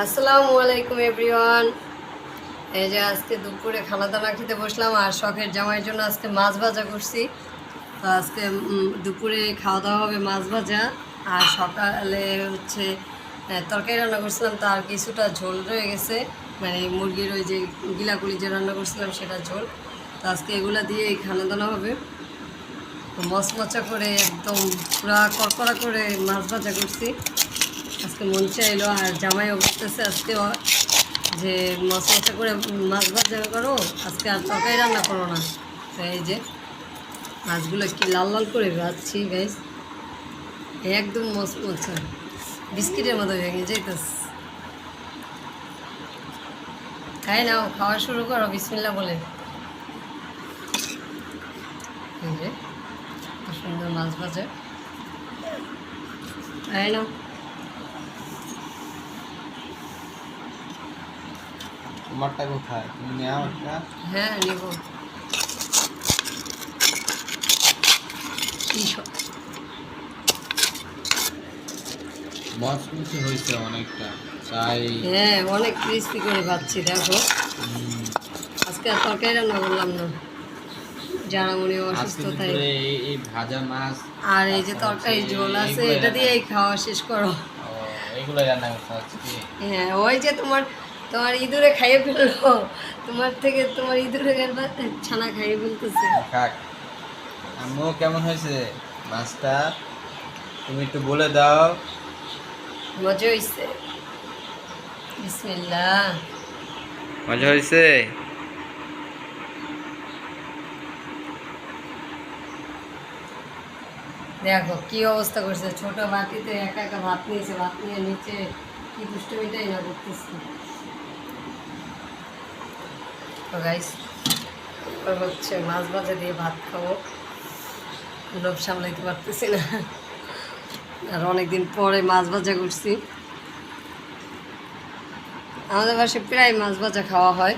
আসসালামু আলাইকুম এভরিওয়ান। এই যে আজকে দুপুরে খানা দানা খেতে বসলাম, আর শখের জামাইয়ের জন্য আজকে মাছ ভাজা করছি। তো আজকে দুপুরে খাওয়া দাওয়া হবে মাছ ভাজা, আর সকালে হচ্ছে তরকারি রান্না করছিলাম, তার কিছুটা ঝোল রয়ে গেছে, মানে মুরগির ওই যে গিলাগুলি যে রান্না করছিলাম সেটা ঝোল। তো আজকে এগুলা দিয়ে এই খানা দানা হবে। তো মচমচা করে একদম পুরা কড়কড়া করে মাছ ভাজা করছি। আজকে মন চাইলো, আর জামাইও বলতেছে আজকে যে মশলা করে মাছ ভাজা করো, আজকে আর তরকারি রান্না করো না। তো এই যে মাছগুলো কি লাল লাল করে ভাজছি গাইস, একদম মচমচা বিস্কিটের মতো ভেঙে যাইতেছে। খাই নাও, খাওয়া শুরু করো, বিসমিল্লাহ বলে। এই যে সুন্দর মাছ ভাজা, খাই নাও। তোমারটা কোথায়? তুমি নেও একটা। হ্যাঁ নেব। মচমচে হয়েছে অনেকটা, তাই হ্যাঁ অনেক ক্রিস্পি করে ভাজছি দেখো। আজকে আর তরকারি রান্না করলাম না, জানামনি অসুস্থ তাই। এই ভাজা মাছ আর এই যে তরকারি ঝোল আছে, এটা দিয়েই খাওয়া শেষ করো। এগুলো রান্না করতে হচ্ছে কি? হ্যাঁ ওই যে তোমার তোমার ইঁদুরে খাইয়ে ফেললো, তোমার থেকে তোমার ইঁদুরে ছানা খাইয়ে ফেলতেছে। খাক। আম্মু কেমন হয়েছে মাছটা? তুমি একটু বলে দাও। মজা হয়েছে, বিসমিল্লাহ। মজা হয়েছে? দেখো কি অবস্থা করছে, ছোট বাটিতে একা একা ভাত নিয়েছে, ভাত নিয়ে নিচে কি দুষ্টমিটাই না করতেছে। তো গাইস হচ্ছে মাছ ভাজা দিয়ে ভাত খাবো, লোভ সামলাইতে পারতেছি না। আর অনেকদিন পরে মাছ ভাজা করছি। আমাদের বাসায় প্রায় মাছ ভাজা খাওয়া হয়।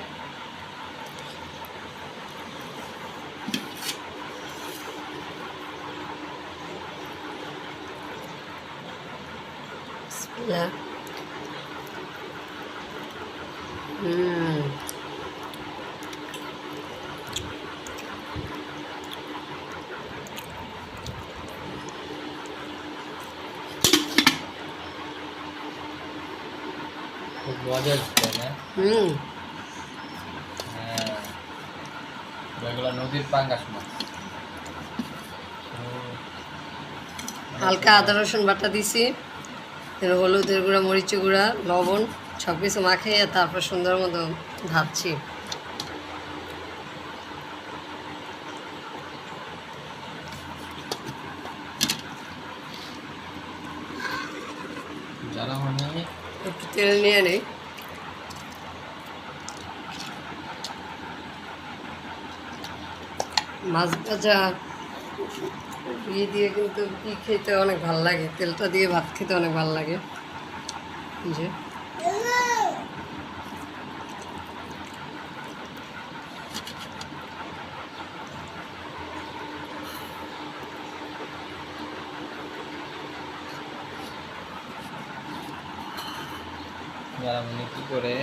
বিসমিল্লাহ। খুব মজা হচ্ছে না? হ্যাঁ, এগুলো নদীর পাঙ্গাস মাছ। হালকা আদা রসুন বাটা দিছি, হলুদের গুঁড়া, মরিচের গুঁড়া, লবণ সব কিছু মাখিয়ে তারপর সুন্দর মতো ভাজছি। যারা মানে একটু তেল নিয়ে নেই। মাছ ভাজা দিয়ে কিন্তু কি খেতে অনেক ভালো লাগে, তেলটা দিয়ে ভাত খেতে অনেক ভালো লাগে। যে যারা মানে কি করে